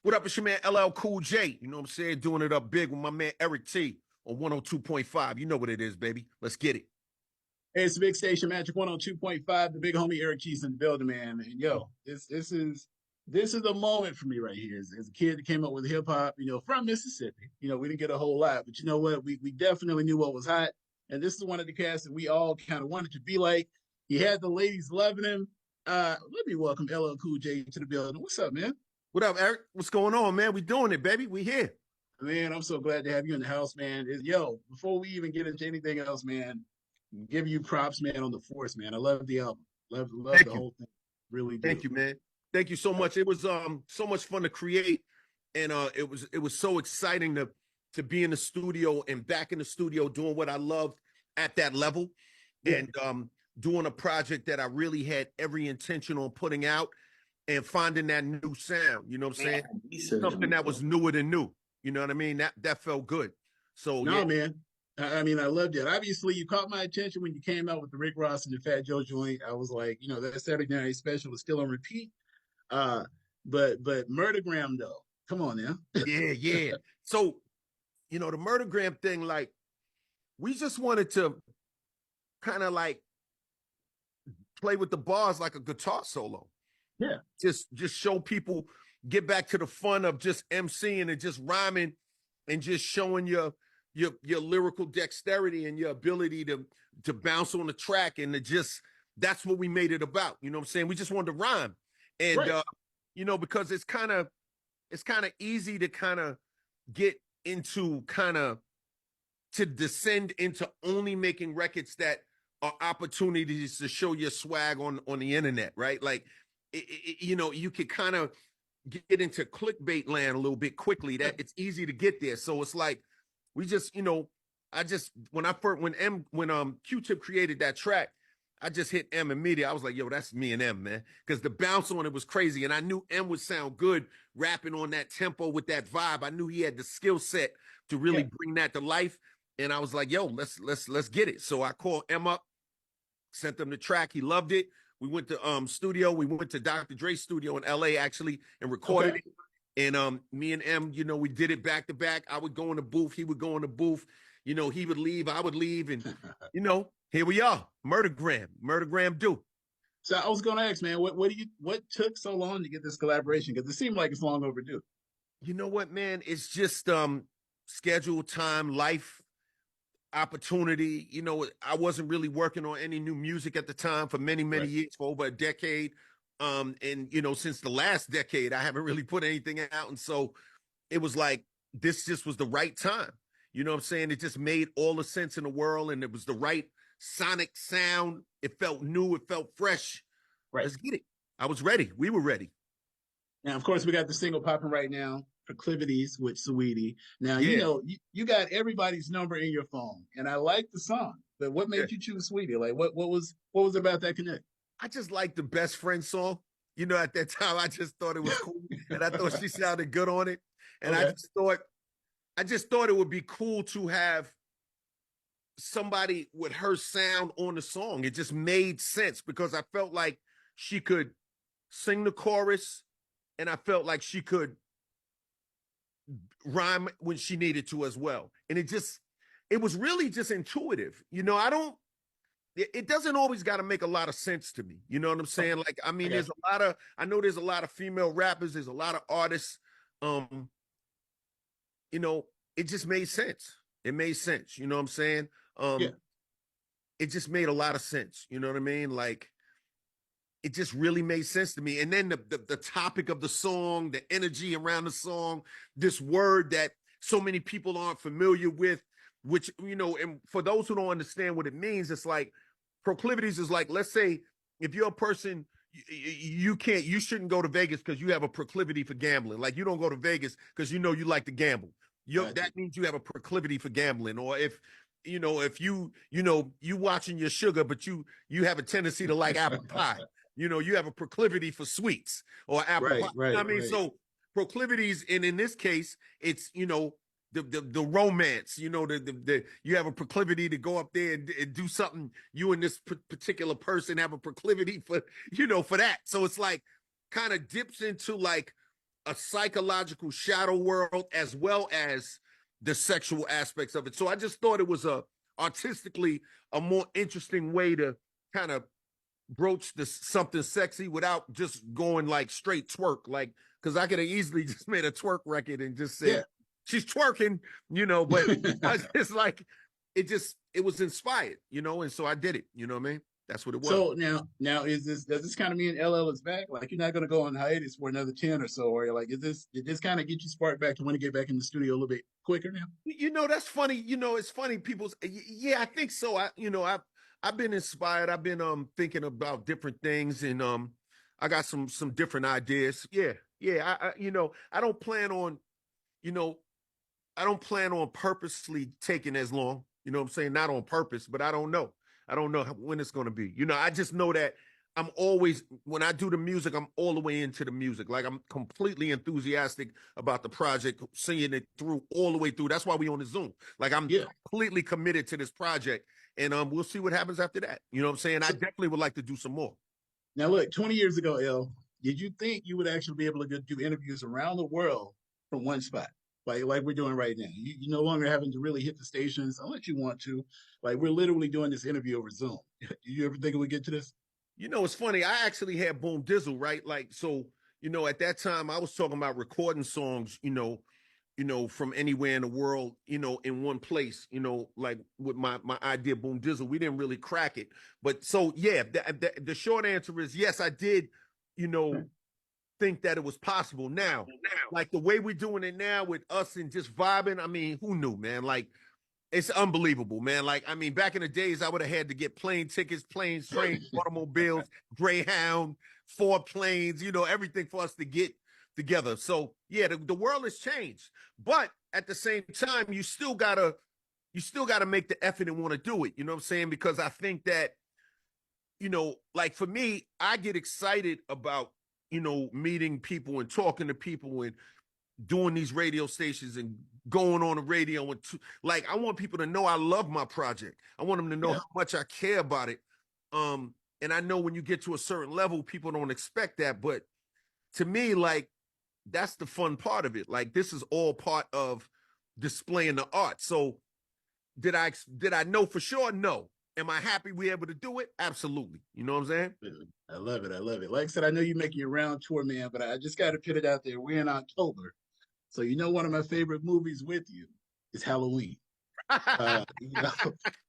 What up, it's your man LL Cool J. You know what I'm saying? Doing it up big with my man Erik Tee on 102.5. You know what it is, baby. Let's get it. Hey, it's the Big Station Magic 102.5. The big homie Erik Tee's in the building, man. And yo, this is a moment for me right here. As a kid that came up with hip hop, from Mississippi. We didn't get a whole lot, but you know what? We definitely knew what was hot. And this is one of the cats that we all kind of wanted to be like. He had the ladies loving him. Let me welcome LL Cool J to the building. What's up, man? What up, Erik? What's going on, man? We doing it, baby. We here. Man, I'm so glad to have you in the house, man. Yo, before we even get into anything else, man, give you props, man, on the force, man. I love the album. Love the Thank you. whole thing. Really Thank do. you, man. Thank you so much. It was so much fun to create, and it was so exciting to be in the studio and back in the studio doing what I loved at that level, Yeah. and doing a project that I really had every intention on putting out and finding that new sound. You know what I'm saying? Something that was newer than new. You know what I mean? That felt good. So yeah, No, man. I mean, I loved it. Obviously, you caught my attention when you came out with the Rick Ross and the Fat Joe joint. I was like, that Saturday Night Special is still on repeat. Uh, but Murdergram though, come on now. yeah. So the murdergram thing, like we just wanted to kind of like play with the bars like a guitar solo. Yeah. Just show people, get back to the fun of just emceeing and just rhyming and just showing your lyrical dexterity and your ability to bounce on the track, and to just, that's what we made it about. You know what I'm saying? We just wanted to rhyme. And Right. because it's kind of easy to kind of get into to descend into only making records that are opportunities to show your swag on the internet, right? Like you could kind of get into clickbait land a little bit quickly. That it's easy to get there. So it's like we just, I just when Q-Tip created that track, I just hit M immediately. I was like, yo, that's me and M, man. Because the bounce on it was crazy. And I knew M would sound good rapping on that tempo with that vibe. I knew he had the skill set to really Yeah. bring that to life. And I was like, yo, let's get it. So I called M up, sent him the track. He loved it. We went to studio. We went to Dr. Dre's studio in LA actually and recorded Okay. it. And me and M, we did it back to back. I would go in the booth, he would go in the booth. He would leave, I would leave, and here we are. Murdergram do. So I was gonna ask, man, what took so long to get this collaboration? Because it seemed like it's long overdue. You know what, man? It's just schedule, time, life, opportunity. I wasn't really working on any new music at the time for many, many Right. years, for over a decade. And since the last decade, I haven't really put anything out. And so it was like this just was the right time. You know what I'm saying? It just made all the sense in the world, and it was the right sonic sound. It felt new, it felt fresh. Right. Let's get it. I was ready. We were ready. Now, of course, we got the single popping right now, Proclivities with Saweetie. Now, Yeah. you got everybody's number in your phone, and I like the song. But what Yeah. made you choose Sweetie? Like, what was about that connect? I just liked the best friend song. At that time, I just thought it was cool. And I thought she sounded good on it. And Okay. I just thought it would be cool to have somebody with her sound on the song. It just made sense because I felt like she could sing the chorus, and I felt like she could rhyme when she needed to as well. And it was really just intuitive. It doesn't always got to make a lot of sense to me. You know what I'm saying? Like, I mean, I know there's a lot of female rappers, there's a lot of artists. Um, it just made sense. It made sense. You know what I'm saying? Yeah. It just made a lot of sense. You know what I mean? Like, it just really made sense to me. And then the topic of the song, the energy around the song, this word that so many people aren't familiar with, which, and for those who don't understand what it means, it's like proclivities is like, let's say if you're a person, you shouldn't go to Vegas because you have a proclivity for gambling. Like, you don't go to Vegas because you like to gamble. Gotcha. That means you have a proclivity for gambling. Or if you watching your sugar, but you have a tendency to like apple pie. You have a proclivity for sweets or apple Right. pie. You know Right. what I mean? Right. So proclivities, and in this case, it's the romance. You have a proclivity to go up there and do something. You and this particular person have a proclivity for for that. So it's like kind of dips into like a psychological shadow world as well as the sexual aspects of it. So I just thought it was a artistically a more interesting way to kind of broach this something sexy without just going like straight twerk. Like, because I could have easily just made a twerk record and just said Yeah. she's twerking, but I just like it was inspired, and so I did it. You know what I mean? That's what it was. So now does this kind of mean LL is back? Like you're not gonna go on hiatus for another 10 or so, or like did this kind of get you sparked back to want to get back in the studio a little bit quicker now? That's funny. It's funny. People's yeah, I think so. I've been inspired. I've been thinking about different things, and I got some different ideas. Yeah, yeah. I don't plan on you know I don't plan on purposely taking as long. You know what I'm saying? Not on purpose, but I don't know. I don't know when it's going to be. I just know that I'm always, when I do the music, I'm all the way into the music. Like I'm completely enthusiastic about the project, seeing it through all the way through. That's why we on the Zoom. Like I'm Yeah. completely committed to this project. And we'll see what happens after that. You know what I'm saying? I So definitely would like to do some more. now look, 20 years ago, L, did you think you would actually be able to do interviews around the world from one spot? Like we're doing right now. You no longer having to really hit the stations unless you want to. Like we're literally doing this interview over Zoom. You ever think we get to this? It's funny. I actually had Boom Dizzle, right? Like, so, at that time I was talking about recording songs, from anywhere in the world, in one place, like with my idea, Boom Dizzle. We didn't really crack it. But so, yeah, the short answer is yes, I did, you know, think that it was possible. Now, like the way we're doing it now with us and just vibing, I mean, who knew, man? Like, it's unbelievable, man. Like, I mean, back in the days, I would have had to get plane tickets, planes, trains, automobiles, Greyhound, 4 planes, everything for us to get together. So yeah, the world has changed. But at the same time, you still gotta make the effort and want to do it. You know what I'm saying? Because I think that, like for me, I get excited about, meeting people and talking to people and doing these radio stations and going on the radio and like I want people to know I love my project. I want them to know Yeah. how much I care about it. And I know when you get to a certain level, people don't expect that, but to me, like that's the fun part of it. Like this is all part of displaying the art. So did I know for sure? No. Am I happy we able to do it? Absolutely. You know what I'm saying? I love it. I love it. Like I said, I know you're making your round tour, man, but I just got to put it out there. We're in October. So, one of my favorite movies with you is Halloween. You know,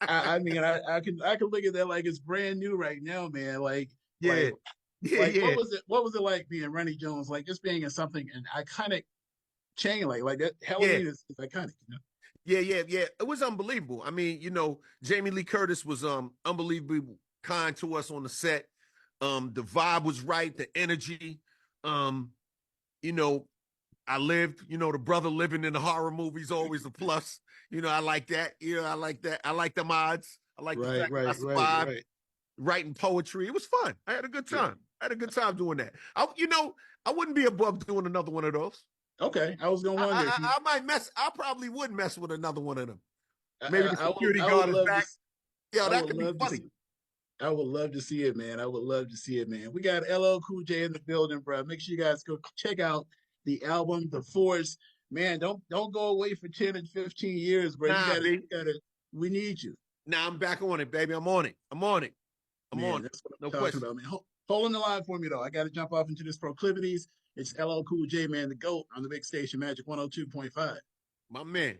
I mean, I can look at that like it's brand new right now, man. Yeah. Yeah, Like yeah. what was it like being Ronnie Jones? Like just being in something an iconic chain like that. Yeah. Is iconic. Yeah, yeah, yeah. It was unbelievable. I mean, Jamie Lee Curtis was unbelievably kind to us on the set. The vibe was right, the energy. Um, you know, I lived, the brother living in the horror movies always a plus. I like that. I like that. I like the mods. I like the Right, fact that I right, right, survived right. writing poetry. It was fun. I had a good Yeah. time. I had a good time doing that. I wouldn't be above doing another one of those. Okay. I was gonna wonder if you I might mess. I probably would mess with another one of them. Maybe the I security would guard is love to back. Yo, I that would could be love to funny. see I would love to see it, man. I would love to see it, man. We got LL Cool J in the building, bro. Make sure you guys go check out the album, The Force. Man, don't go away for 10 and 15 years, bro. Nah, B. You gotta we need you. Nah, I'm back on it, baby. I'm on it. I'm on it. I'm on Man, it. that's what No I'm talking question. about, man. Hold on the line for me though. I gotta jump off into this proclivities. It's LL Cool J, man, the GOAT on the big station, Magic 102.5. My man.